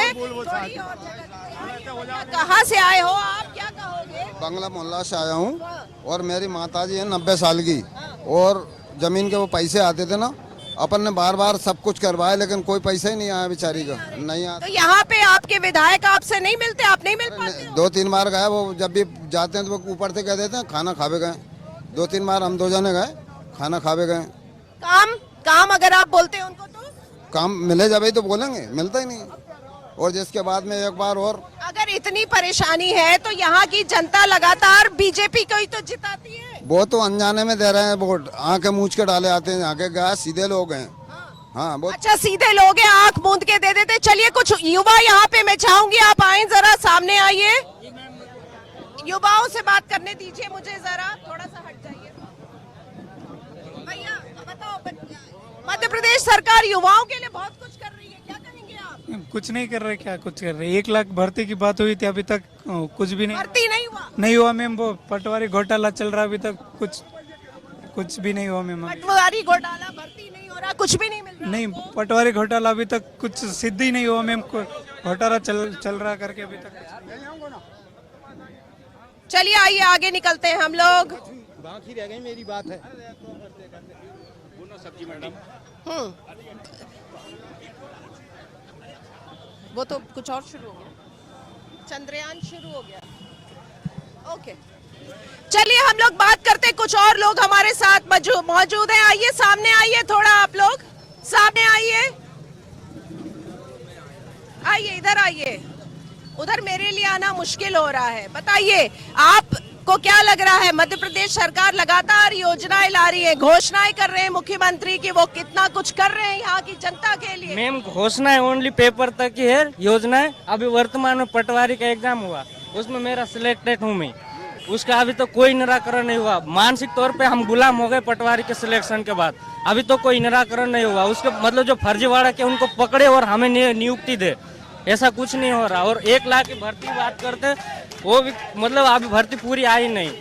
कहाँ से आए हो आप, क्या कहोगे? बंगला मोहल्ला से आया हूँ और मेरी माताजी है 90 साल की, और जमीन के वो पैसे आते थे ना, अपन ने बार बार सब कुछ करवाया लेकिन कोई पैसा ही नहीं आया बेचारी का, नहीं आया। तो यहाँ पे आपके विधायक आपसे नहीं मिलते, आप नहीं मिल पाते? 2-3 बार गए, वो जब भी जाते हैं तो वो ऊपर से कह देते हैं खाना खावे गए। 2-3 बार हम 2 जने गए, खाना खावे गए। काम अगर आप बोलते हैं उनको तो काम मिले जब ही तो बोलेंगे, मिलता ही नहीं। और जिसके बाद में एक बार और, अगर इतनी परेशानी है तो यहाँ की जनता लगातार बीजेपी को ही तो जिताती है। वो तो अनजाने में दे रहे हैं वोट, आंखें मूंछ के डाले आते हैं, आगे गए सीधे लोग हैं। हाँ, बहुत अच्छा, सीधे लोग हैं, आंख मूंद के दे देते। चलिए, कुछ युवा यहाँ पे मैं चाहूंगी आप आए, जरा सामने आइए, युवाओं से बात करने दीजिए मुझे, जरा थोड़ा सा हट जाइए। भैया बताओ, मध्य प्रदेश सरकार युवाओं के लिए बहुत कुछ कर रही है, क्या करेंगे आप? कुछ नहीं कर रहे, क्या कुछ कर रहे? 1 लाख भर्ती की बात हुई थी, अभी तक कुछ भी नहीं, भर्ती नहीं हुआ मैम। वो पटवारी घोटाला चल रहा, अभी तक कुछ भी नहीं हुआ मैम। पटवारी घोटाला, भर्ती नहीं हो रहा, कुछ भी नहीं मिल रहा? नहीं, पटवारी घोटाला अभी तक कुछ सिद्ध ही नहीं हुआ मैम, घोटाला चल रहा करके अभी तक। चलिए आइए आगे निकलते हैं हम लोग। बाकी रह गई मेरी बात है। सब्जी मंडी वो तो कुछ और शुरू हो गया, चंद्रयान शुरू हो गया। ओके, चलिए हम लोग बात करते, कुछ और लोग हमारे साथ मौजूद हैं। आइए सामने आइए, थोड़ा आप लोग सामने आइए, आइए इधर आइए, उधर मेरे लिए आना मुश्किल हो रहा है। बताइए आपको क्या लग रहा है, मध्य प्रदेश सरकार लगातार योजनाएं ला रही है, घोषणाएं कर रहे हैं मुख्यमंत्री की, वो कितना कुछ कर रहे हैं यहाँ की जनता के लिए? मैम, घोषणाएं ओनली पेपर तक ही है, योजनाएं अभी वर्तमान में पटवारी का एग्जाम हुआ, उसमें मेरा सिलेक्टेड हूँ मैं, उसका अभी तो कोई निराकरण नहीं हुआ। मानसिक तौर पे हम गुलाम हो गए पटवारी के सिलेक्शन के बाद, अभी तो कोई निराकरण नहीं हुआ। उसके मतलब जो फर्जीवाड़ा के उनको पकड़े और हमें नियुक्ति दे, ऐसा कुछ नहीं हो रहा। और 1 लाख की भर्ती बात करते वो भी मतलब अभी भर्ती पूरी आई नहीं।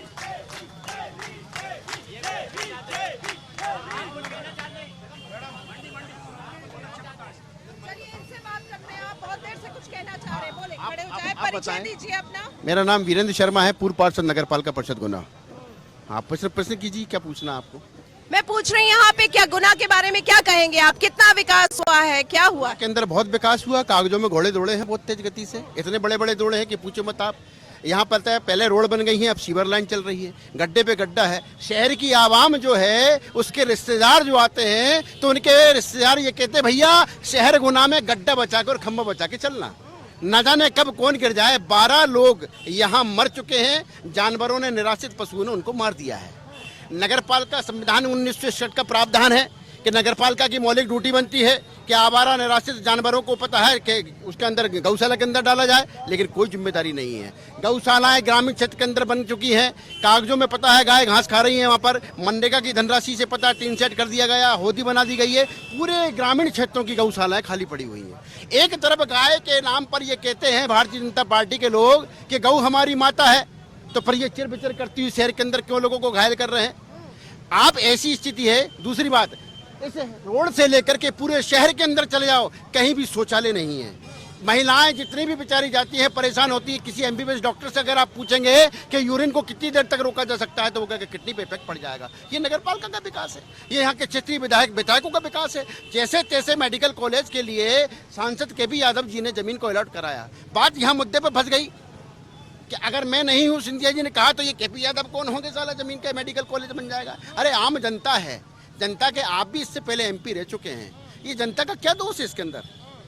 परिचय दीजिए अपना। मेरा नाम वीरेंद्र शर्मा है, पूर्व पार्षद नगर पालिका परिषद गुना। आप प्रश्न कीजिए, क्या पूछना आपको? मैं पूछ रही हूँ यहाँ पे क्या गुना के बारे में क्या कहेंगे आप? कितना विकास हुआ है, क्या हुआ? के अंदर बहुत विकास हुआ, कागजों में घोड़े दौड़े हैं बहुत तेज गति से, इतने बड़े बड़े दौड़े हैं कि पूछो मत आप। यहाँ पता है पहले रोड बन गई है, अब सीवर लाइन चल रही है, गड्ढे पे गड्ढा है। शहर की आवाम जो है उसके रिश्तेदार जो आते हैं तो उनके रिश्तेदार ये कहते हैं भैया शहर गुना में गड्ढा बचा के और खम्भा बचा के चलना, न जाने कब कौन गिर जाए। 12 लोग यहाँ मर चुके हैं, जानवरों ने, निराश्रित पशुओं ने उनको मार दिया है। नगरपालिका संविधान 1960 का प्रावधान है कि नगरपालिका की मौलिक ड्यूटी बनती है कि आवारा निराश्रित जानवरों को पता है कि उसके अंदर गौशाला के अंदर डाला जाए, लेकिन कोई जिम्मेदारी नहीं है। गौशालाएं ग्रामीण क्षेत्र के अंदर बन चुकी हैं, कागजों में पता है गाय घास खा रही है, वहाँ पर मनरेगा की धनराशि से पता है टीन सेट कर दिया गया, होदी बना दी गई है। पूरे ग्रामीण क्षेत्रों की गौशालाएं खाली पड़ी हुई हैं। एक तरफ गाय के नाम पर ये कहते हैं भारतीय जनता पार्टी के लोग कि गौ हमारी माता है, तो फिर ये चिर बिचर करती हुई शहर के अंदर क्यों लोगों को घायल कर रहे हैं आप? ऐसी स्थिति है। दूसरी बात, इस रोड से लेकर के पूरे शहर के अंदर चले जाओ, कहीं भी शौचालय नहीं है। महिलाएं जितनी भी बेचारी जाती हैं परेशान होती है। किसी एमबीबीएस डॉक्टर से अगर आप पूछेंगे कि यूरिन को कितनी देर तक रोका जा सकता है तो वो कहेंगे किडनी पे इफेक्ट पड़ जाएगा। ये नगरपालिका का विकास है, ये यहाँ के क्षेत्रीय विधायकों का विकास है। जैसे तैसे मेडिकल कॉलेज के लिए सांसद केपी यादव जी ने जमीन को अलॉट कराया। बात यहाँ मुद्दे पर फंस गई कि अगर मैं नहीं हूँ, सिंधिया जी ने कहा, तो ये केपी यादव कौन होंगे, साला जमीन का मेडिकल कॉलेज बन जाएगा। अरे आम जनता है, जनता के आप भी इससे पहले एमपी रह चुके हैं, ये जनता का क्या दोष है इसके अंदर?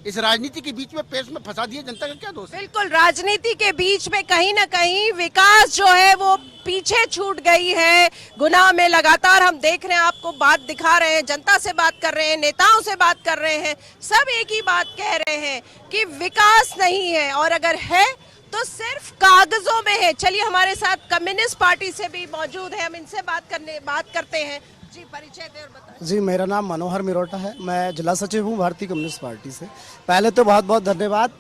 इस राजनीति के बीच में पेश में फंसा दिए, जनता का क्या दोष है? बिल्कुल, राजनीति के बीच में कहीं ना कहीं विकास जो है वो पीछे छूट गई है। गुना में लगातार हम देख रहे हैं, आपको बात दिखा रहे हैं, जनता से बात कर रहे हैं, नेताओं से बात कर रहे हैं, सब एक ही बात कह रहे हैं कि विकास नहीं है, और अगर है तो सिर्फ कागजों में है। चलिए हमारे साथ कम्युनिस्ट पार्टी से भी मौजूद है, हम इनसे बात करते हैं। जी, परिचय दें और बताएं। जी, मेरा नाम मनोहर मिरोटा है, मैं जिला सचिव हूँ भारतीय कम्युनिस्ट पार्टी से। पहले तो बहुत बहुत धन्यवाद।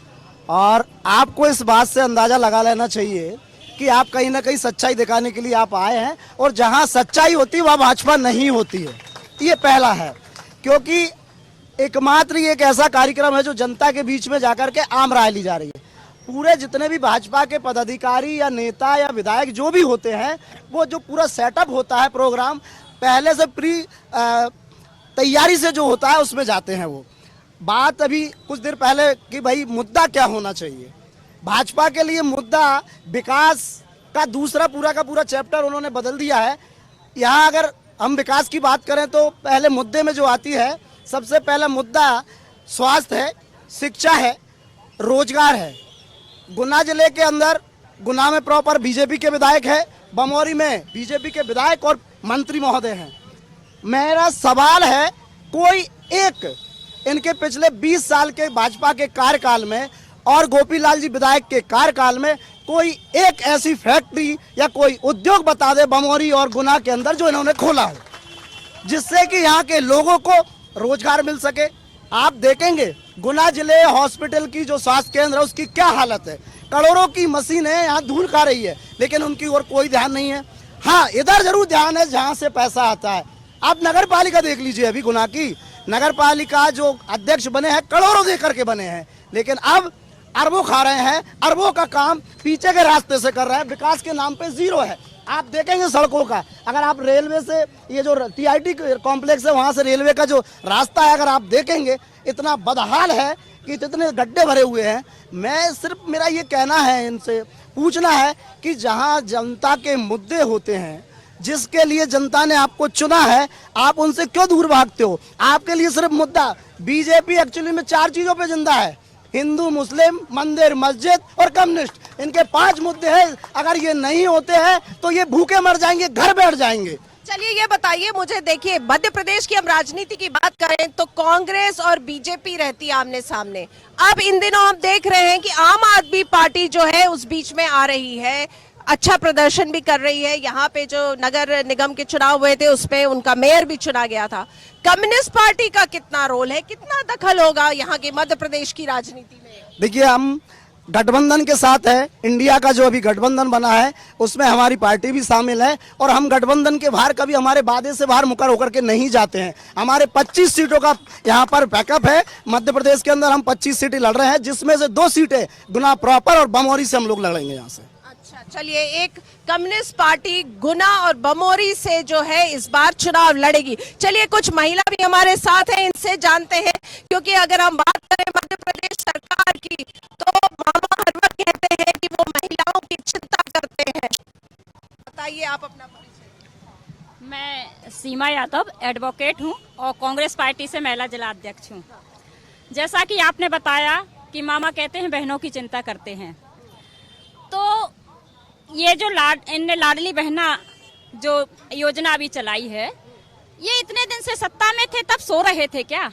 और आपको इस बात से अंदाजा लगा लेना चाहिए कि आप कहीं ना कहीं सच्चाई दिखाने के लिए आप आए हैं, और जहाँ सच्चाई होती है वहाँ भाजपा नहीं होती है। ये पहला है, क्योंकि एकमात्र ये एक ऐसा कार्यक्रम है जो जनता के बीच में जाकर के आम राय ली जा रही है। पूरे जितने भी भाजपा के पदाधिकारी या नेता या विधायक जो भी होते हैं, वो जो पूरा सेटअप होता है प्रोग्राम, पहले से तैयारी से जो होता है उसमें जाते हैं। वो बात अभी कुछ देर पहले कि भाई मुद्दा क्या होना चाहिए, भाजपा के लिए मुद्दा विकास का दूसरा पूरा का पूरा चैप्टर उन्होंने बदल दिया है। यहाँ अगर हम विकास की बात करें तो पहले मुद्दे में जो आती है, सबसे पहला मुद्दा स्वास्थ्य है, शिक्षा है, रोजगार है। गुना जिले के अंदर, गुना में प्रॉपर बीजेपी के विधायक है, बमौरी में बीजेपी के विधायक और मंत्री महोदय हैं। मेरा सवाल है, कोई एक इनके पिछले 20 साल के भाजपा के कार्यकाल में और गोपीलाल जी विधायक के कार्यकाल में कोई एक ऐसी फैक्ट्री या कोई उद्योग बता दे बमौरी और गुना के अंदर जो इन्होंने खोला हो, जिससे कि यहाँ के लोगों को रोजगार मिल सके। आप देखेंगे गुना जिले हॉस्पिटल की जो स्वास्थ्य केंद्र है उसकी क्या हालत है। करोड़ों की मशीनें यहाँ धूल खा रही है, लेकिन उनकी ओर कोई ध्यान नहीं है। हाँ, इधर जरूर ध्यान है जहाँ से पैसा आता है। आप नगर पालिका देख लीजिए, अभी गुना की नगर पालिका जो अध्यक्ष बने हैं करोड़ों दे करके बने हैं, लेकिन अब अरबों खा रहे हैं। अरबों का काम पीछे के रास्ते से कर रहे हैं, विकास के नाम पे जीरो है। आप देखेंगे सड़कों का, अगर आप रेलवे से, ये जो टीआईटी कॉम्प्लेक्स है वहाँ से रेलवे का जो रास्ता है, अगर आप देखेंगे इतना बदहाल है कि इतने गड्ढे भरे हुए हैं। मैं सिर्फ, मेरा ये कहना है, इनसे पूछना है कि जहाँ जनता के मुद्दे होते हैं, जिसके लिए जनता ने आपको चुना है, आप उनसे क्यों दूर भागते हो? आपके लिए सिर्फ मुद्दा, बीजेपी एक्चुअली में 4 चीजों पे जिंदा है, हिंदू, मुस्लिम, मंदिर, मस्जिद और कम्युनिस्ट। इनके 5 मुद्दे हैं। अगर ये नहीं होते हैं तो ये भूखे मर जाएंगे, घर बैठ जाएंगे। चलिए ये बताइए मुझे, देखिए मध्य प्रदेश की हम राजनीति की बात करें तो कांग्रेस और बीजेपी रहती है आमने सामने। अब इन दिनों हम देख रहे हैं कि आम आदमी पार्टी जो है उस बीच में आ रही है। अच्छा प्रदर्शन भी कर रही है। यहाँ पे जो नगर निगम के चुनाव हुए थे उसमें उनका मेयर भी चुना गया था। कम्युनिस्ट पार्टी का कितना रोल है, कितना दखल होगा यहाँ के मध्य प्रदेश की राजनीति में? देखिए, हम गठबंधन के साथ है। इंडिया का जो अभी गठबंधन बना है उसमें हमारी पार्टी भी शामिल है और हम गठबंधन के बाहर कभी हमारे वादे से बाहर मुकर होकर के नहीं जाते हैं। हमारे 25 सीटों का यहाँ पर बैकअप है। मध्य प्रदेश के अंदर हम 25 सीटें लड़ रहे हैं, जिसमें से 2 सीटें गुना प्रॉपर और बमोरी से हम लोग लड़ेंगे यहाँ से। अच्छा, चलिए, एक कम्युनिस्ट पार्टी गुना और बमोरी से जो है इस बार चुनाव लड़ेगी। चलिए, कुछ महिला भी हमारे साथ हैं, इनसे जानते हैं, क्योंकि अगर हम बात करें मध्य प्रदेश सरकार की तो मामा हर वक्त कहते हैं कि वो महिलाओं की चिंता करते हैं। बताइए आप अपना परिचय। मैं सीमा यादव एडवोकेट हूँ और कांग्रेस पार्टी से महिला जिला अध्यक्ष हूँ। जैसा कि आपने बताया कि मामा कहते हैं बहनों की चिंता करते हैं, तो ये जो इनने लाडली बहना जो योजना अभी चलाई है, ये इतने दिन से सत्ता में थे तब सो रहे थे क्या?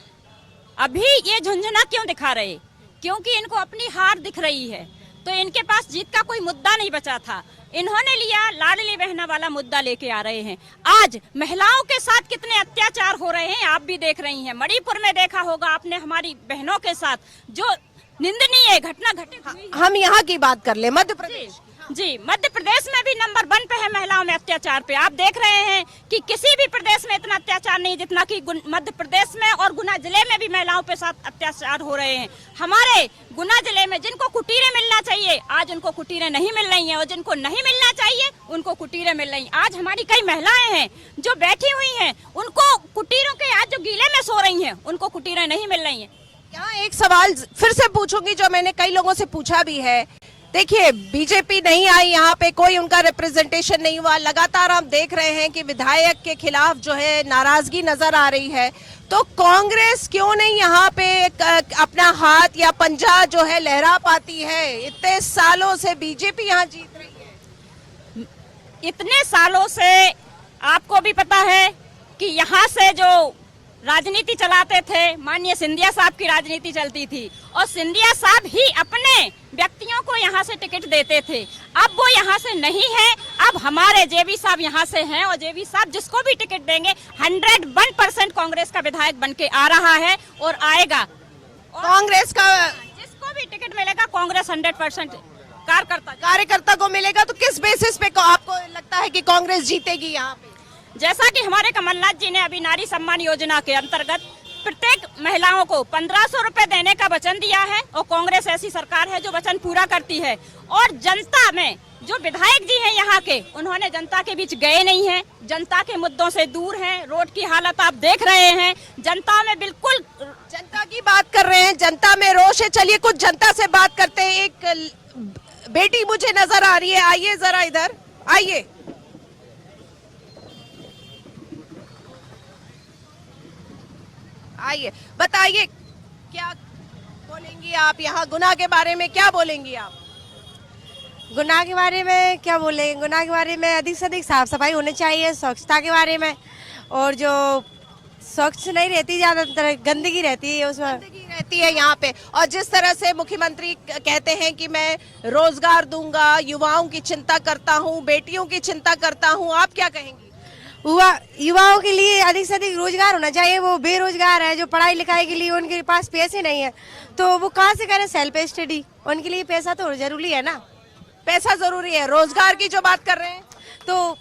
अभी ये झुंझुना क्यों दिखा रहे? क्योंकि इनको अपनी हार दिख रही है, तो इनके पास जीत का कोई मुद्दा नहीं बचा था। इन्होंने लिया लाडली बहना वाला मुद्दा लेके आ रहे हैं। आज महिलाओं के साथ कितने अत्याचार हो रहे हैं आप भी देख रही हैं। मणिपुर में देखा होगा आपने, हमारी बहनों के साथ जो निंदनीय घटना घटी। हम यहाँ की बात कर ले, मध्य प्रदेश। जी, मध्य प्रदेश में भी नंबर 1 पे है महिलाओं में अत्याचार पे। आप देख रहे हैं कि किसी भी प्रदेश में इतना अत्याचार नहीं जितना कि मध्य प्रदेश में, और गुना जिले में भी महिलाओं पे साथ अत्याचार हो रहे हैं। हमारे गुना जिले में जिनको कुटीरें मिलना चाहिए आज उनको कुटीरें नहीं मिल रही हैं, और जिनको नहीं मिलना चाहिए उनको कुटीरें मिल रही। आज हमारी कई महिलाएं हैं जो बैठी हुई हैं, उनको कुटीरों के आज जो गीले में सो रही हैं उनको कुटीरें नहीं मिल रही हैं। यहाँ एक सवाल फिर से पूछूंगी जो मैंने कई लोगों से पूछा भी है। देखिए, बीजेपी नहीं आई, यहाँ पे कोई उनका रिप्रेजेंटेशन नहीं हुआ। लगातार हम देख रहे हैं कि विधायक के खिलाफ जो है नाराजगी नजर आ रही है, तो कांग्रेस क्यों नहीं यहाँ पे अपना हाथ या पंजा जो है लहरा पाती है? इतने सालों से बीजेपी यहाँ जीत रही है। इतने सालों से आपको भी पता है कि यहाँ से जो राजनीति चलाते थे माननीय सिंधिया साहब की राजनीति चलती थी, और सिंधिया साहब ही अपने व्यक्तियों को यहाँ से टिकट देते थे। अब वो यहाँ से नहीं है, अब हमारे जेबी साहब यहाँ से हैं, और जेबी साहब जिसको भी टिकट देंगे 101% कांग्रेस का विधायक बन के आ रहा है और आएगा। कांग्रेस का जिसको भी टिकट मिलेगा कांग्रेस 100% कार्यकर्ता को मिलेगा। तो किस बेसिस पे आपको लगता है कि कांग्रेस जीतेगी यहाँ पे? जैसा कि हमारे कमलनाथ जी ने अभी नारी सम्मान योजना के अंतर्गत प्रत्येक महिलाओं को 1500 रुपए देने का वचन दिया है, और कांग्रेस ऐसी सरकार है जो वचन पूरा करती है। और जनता में जो विधायक जी हैं यहाँ के, उन्होंने जनता के बीच गए नहीं हैं, जनता के मुद्दों से दूर हैं। रोड की हालत आप देख रहे हैं, जनता में बिल्कुल, जनता की बात कर रहे हैं, जनता में रोष है। चलिए कुछ जनता से बात करते हैं। एक बेटी मुझे नजर आ रही है, आइए जरा इधर आइए। आइए, बताइए क्या बोलेंगी आप? यहाँ गुना के बारे में क्या बोलेंगी आप? गुना के बारे में क्या बोलेंगे? गुना के बारे में अधिक से अधिक साफ सफाई होनी चाहिए, स्वच्छता के बारे में, और जो स्वच्छ नहीं रहती, ज्यादातर गंदगी रहती है, उसमें गंदगी रहती है यहाँ पे। और जिस तरह से मुख्यमंत्री कहते हैं कि मैं रोजगार दूंगा, युवाओं की चिंता करता हूँ, बेटियों की चिंता करता हूँ, आप क्या कहेंगी? युवाओं के लिए अधिक से अधिक रोजगार होना चाहिए। वो बेरोजगार है, जो पढ़ाई लिखाई के लिए उनके पास पैसे नहीं है, तो वो कहाँ से करें सेल्फ स्टडी? उनके लिए पैसा तो जरूरी है ना। पैसा जरूरी है। रोजगार की जो बात कर रहे हैं, तो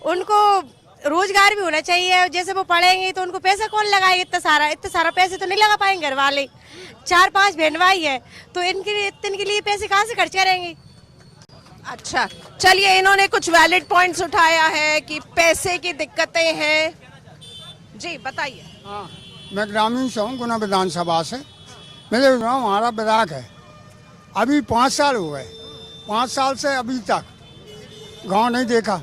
उनको रोजगार भी होना चाहिए। जैसे वो पढ़ेंगे तो उनको पैसा कौन लगाएगा? इतना सारा पैसे तो नहीं लगा पाएंगे घर वाले। 4-5 बहन भाई है, तो इनके लिए पैसे कहाँ से खर्च करेंगे? अच्छा, चलिए, इन्होंने कुछ वैलिड पॉइंट्स उठाया है कि पैसे की दिक्कतें हैं। जी बताइए। हाँ, मैं ग्रामीण से हूँ, गुना विधानसभा से। मेरे गाँव हमारा विधायक है, अभी 5 साल हो गए। 5 साल से अभी तक गांव नहीं देखा,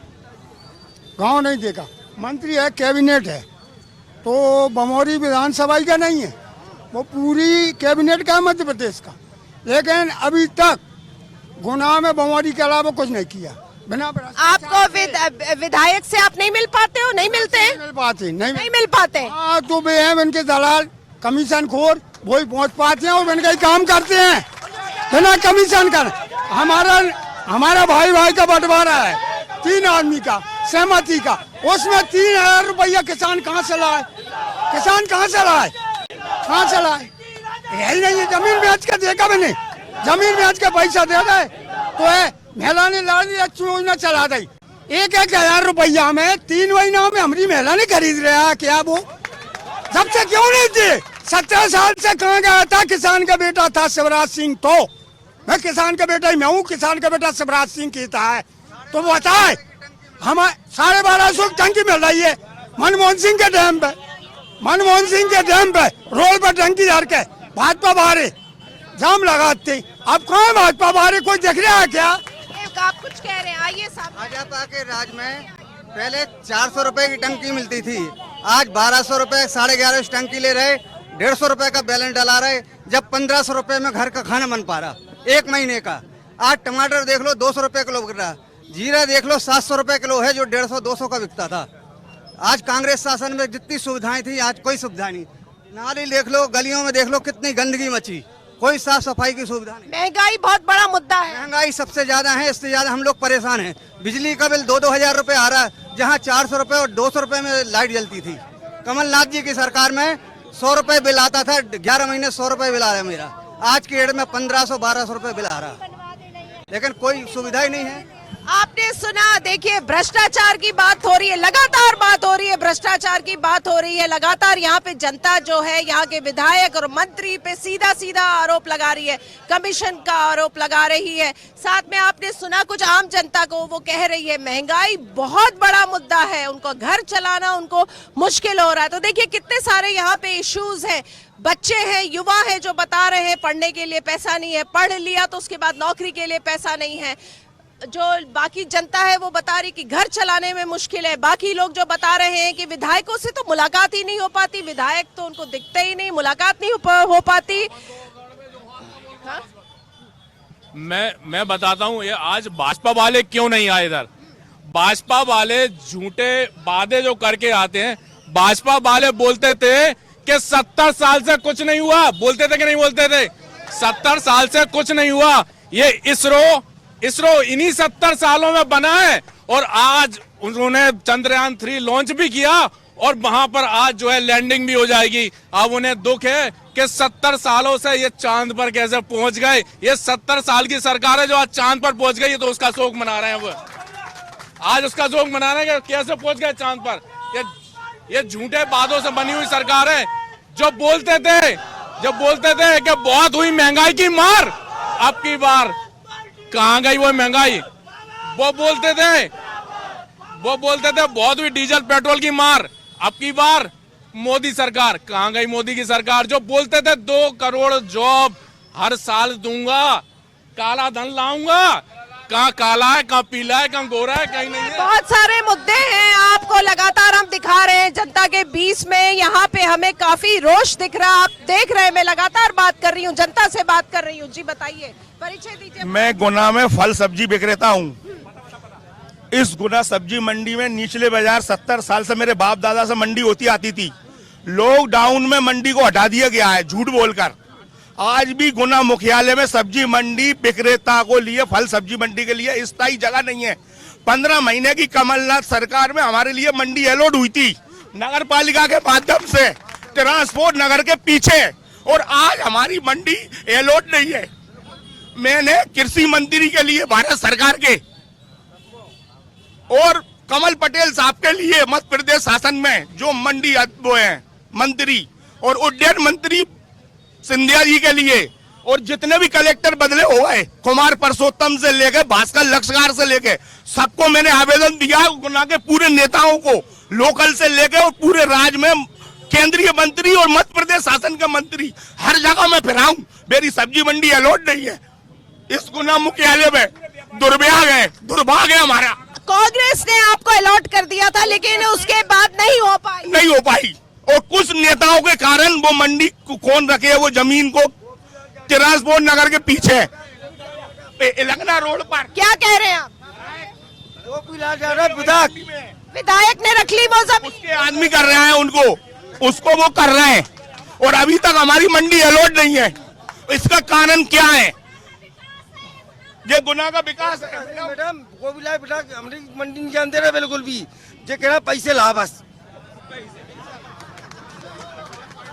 गांव नहीं देखा। मंत्री है, कैबिनेट है, तो बमोरी विधानसभा का नहीं है, वो पूरी कैबिनेट का है मध्य प्रदेश का। लेकिन अभी तक गुना में बमोरी के अलावा कुछ नहीं किया। बिना आपको विधायक से आप नहीं मिल पाते हो? नहीं मिलते? नहीं मिल पाते। हाँ, तो वे हैं इनके दलाल, कमीशन खोर, वही पहुंच पाते हैं और इनका ही काम करते हैं बिना कमीशन कर। हमारा भाई भाई का बंटवारा है, 3 आदमी का सहमति का, उसमें 3,000 रुपया किसान कहाँ से लाए? किसान कहाँ से लाए? कहाँ से लाए? यही नहीं है, जमीन बेच के देखा मैंने, जमीन बेच के पैसा दे दे तो है महिला ने ला दिया, योजना चला दी। 1,000 रुपया में 3 महीना में हमारी महिला ने खरीद रहा है क्या? वो जब से क्यों नहीं थी? 17 साल से कहाँ गया था? किसान का बेटा था शिवराज सिंह, तो मैं किसान का बेटा ही मैं हूँ, किसान का बेटा शिवराज सिंह कहता है, तो बताए हमें 1250 टंकी मिल रही है मनमोहन सिंह के डैम पे, मनमोहन सिंह के डैम पे रोड पर टंकी धर के भाजपा बाहर जाम लगाते। अब कौन भाजपा बाहर, कोई देख रहा है क्या? आप कुछ कह रहे हैं, आइए साहब। भाजपा के राज में पहले 400 रुपए की टंकी मिलती थी, आज 1200 रुपए 11.5 टंकी ले रहे, 150 रुपए का बैलेंस डला रहे, जब 1500 रुपए में घर का खाना बन पा रहा 1 महीने का। आज टमाटर देख लो 200 रुपए किलो बिक रहा, जीरा देख लो 700 रुपए किलो है, जो 150-200 का बिकता था। आज कांग्रेस शासन में जितनी सुविधाएं थी आज कोई सुविधा नहीं। नाली देख लो, गलियों में देख लो कितनी गंदगी मची, कोई साफ सफाई की सुविधा नहीं। महंगाई बहुत बड़ा मुद्दा है, महंगाई सबसे ज्यादा है, इससे ज्यादा हम लोग परेशान हैं। बिजली का बिल 2-2 हजार रुपए आ रहा है, जहां 400 रुपए और 200 रुपए में लाइट जलती थी। कमलनाथ जी की सरकार में 100 रुपए बिल आता था, 11 महीने 100 रुपए बिल आ रहा है मेरा। आज की डेट में 1500-1200 रुपए बिल आ रहा, लेकिन कोई सुविधा ही नहीं है। आपने सुना, देखिए भ्रष्टाचार की बात हो रही है, लगातार बात हो रही है, भ्रष्टाचार की बात हो रही है लगातार। यहाँ पे जनता जो है, यहाँ के विधायक और मंत्री पे सीधा सीधा आरोप लगा रही है, कमीशन का आरोप लगा रही है। साथ में आपने सुना कुछ आम जनता को, वो कह रही है महंगाई बहुत बड़ा मुद्दा है, उनको घर चलाना उनको मुश्किल हो रहा है। तो देखिए कितने सारे यहाँ पे इश्यूज हैं। बच्चे हैं, युवा हैं जो बता रहे हैं पढ़ने के लिए पैसा नहीं है, पढ़ लिया तो उसके बाद नौकरी के लिए पैसा नहीं है। जो बाकी जनता है वो बता रही कि घर चलाने में मुश्किल है। बाकी लोग जो बता रहे हैं कि विधायकों से तो मुलाकात ही नहीं हो पाती, विधायक तो उनको दिखते ही नहीं, मुलाकात नहीं हो पाती। हाँ? मैं बताता हूँ, ये आज भाजपा वाले क्यों नहीं आए इधर। भाजपा वाले झूठे वादे जो करके आते हैं, भाजपा वाले बोलते थे कि 70 साल से कुछ नहीं हुआ, बोलते थे कि नहीं बोलते थे? 70 साल से कुछ नहीं हुआ। ये इसरो इन्हीं 70 सालों में बना है, और आज उन्होंने चंद्रयान 3 लॉन्च भी किया, और वहां पर आज जो है लैंडिंग भी हो जाएगी। अब उन्हें दुख है कि 70 सालों से ये चांद पर कैसे पहुंच गए। ये 70 साल की सरकार है जो आज चांद पर पहुंच गई, तो उसका शोक मना रहे हैं। वो आज उसका शोक मना रहे हैं कि कैसे पहुंच गए चांद पर। ये झूठे वादों से बनी हुई सरकार है। जो बोलते थे कि बहुत हुई महंगाई की मार, अब की बार कहाँ गई वो महंगाई? वो बोलते थे बहुत हुई डीजल पेट्रोल की मार, अब की बार मोदी सरकार, कहाँ गई मोदी की सरकार? जो बोलते थे 2 करोड़ जॉब हर साल दूंगा, काला धन लाऊंगा, कहाँ काला है, कहाँ पीला है, कहाँ गोरा है, कहीं नहीं है। बहुत सारे मुद्दे हैं, आपको लगातार हम दिखा रहे हैं जनता के बीच में। यहाँ पे हमें काफी रोष दिख रहा, आप देख रहे हैं, मैं लगातार बात कर रही हूँ, जनता से बात कर रही हूँ। जी बताइए, परिचय दीजिए। मैं गुना में फल सब्जी विक्रेता हूँ। इस गुना सब्जी मंडी में निचले बाजार 70 साल से मेरे बाप दादा से मंडी होती आती थी। लॉकडाउन में मंडी को हटा दिया गया है झूठ बोलकर। आज भी गुना मुख्यालय में सब्जी मंडी विक्रेता को लिए, फल सब्जी मंडी के लिए स्थायी जगह नहीं है। 15 महीने की कमलनाथ सरकार में हमारे लिए मंडी अलॉट हुई थी नगर पालिका के माध्यम से, ट्रांसपोर्ट नगर के पीछे, और आज हमारी मंडी अलॉट नहीं है। मैंने कृषि मंत्री के लिए भारत सरकार के और कमल पटेल साहब के लिए मध्य प्रदेश शासन में जो मंडी वो है मंत्री, और उड्डयन मंत्री सिंधिया जी के लिए, और जितने भी कलेक्टर बदले हो गए, कुमार परसोत्तम से लेके भास्कर लक्षकार से लेके सबको मैंने आवेदन दिया। गुना के पूरे नेताओं को, लोकल से लेके और पूरे राज्य में केंद्रीय मंत्री और मध्य प्रदेश शासन के मंत्री, हर जगह मैं फिराऊं, मेरी सब्जी मंडी अलॉट नहीं है। इस गुना मुख्यालय में दुर्भाग्य है हमारा। कांग्रेस ने आपको अलॉट कर दिया था, लेकिन उसके बाद नहीं हो पाई, और कुछ नेताओं के कारण वो मंडी को कौन रखे, वो जमीन को ट्रांसपोर्ट नगर के पीछे लगना रोड पर। क्या कह रहे हैं आप? विधायक ने रख ली वो जमीन, उसके आदमी कर रहे हैं, उसको वो कर रहे हैं, और अभी तक हमारी मंडी अलॉट नहीं है। इसका कारण क्या है? ये गुना का विकास है। मैडम वो भी लाए बेटा हमारी मंडी नहीं जानते रहे बिल्कुल भी, ये कह रहा पैसे ला बस।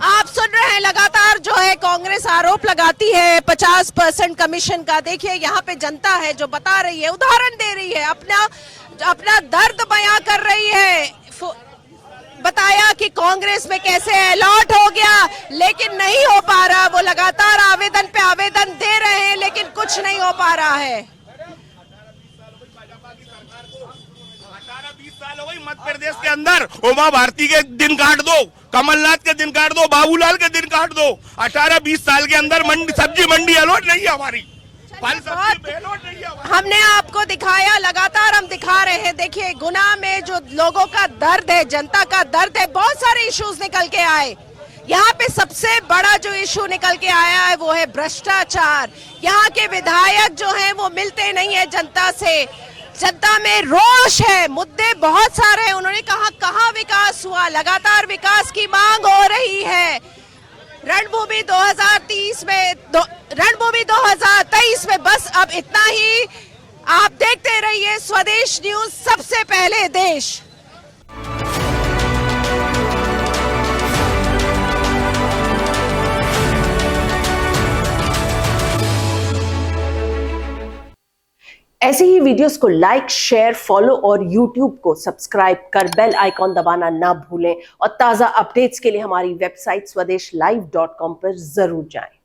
आप सुन रहे हैं लगातार जो है कांग्रेस आरोप लगाती है 50% कमीशन का। देखिए यहाँ पे जनता है जो बता रही है, उदाहरण दे रही है, अपना दर्द बयां कर रही है। बताया कि कांग्रेस में कैसे अलॉट हो गया लेकिन नहीं हो पा रहा। वो लगातार आवेदन पे आवेदन दे रहे हैं लेकिन कुछ नहीं हो पा रहा है। 18-20 साल हो गई मध्य प्रदेश के अंदर, उमा भारती के दिन काट दो, कमलनाथ के दिन काट दो, बाबूलाल के दिन काट दो। 18-20 साल के अंदर मंडी सब्जी मंडी अलॉट नहीं है हमारी, फल सब्जी अलॉट नहीं है हमारी। हमने आपको दिखाया, लगातार हम दिखा रहे हैं। देखिए गुना में जो लोगों का दर्द है, जनता का दर्द है, बहुत सारे इश्यूज निकल के आए। यहाँ पे सबसे बड़ा जो इशू निकल के आया है वो है भ्रष्टाचार। यहाँ के विधायक जो हैं वो मिलते नहीं है जनता से। जनता में रोष है, मुद्दे बहुत सारे हैं। उन्होंने कहा कहाँ विकास हुआ, लगातार विकास की मांग हो रही है। रणभूमि 2023 में बस अब इतना ही। आप देखते रहिए स्वदेश न्यूज, सबसे पहले देश। ऐसे ही वीडियोस को लाइक, शेयर, फॉलो और YouTube को सब्सक्राइब कर बेल आइकॉन दबाना ना भूलें और ताज़ा अपडेट्स के लिए हमारी वेबसाइट swadeshlive.com पर जरूर जाएं।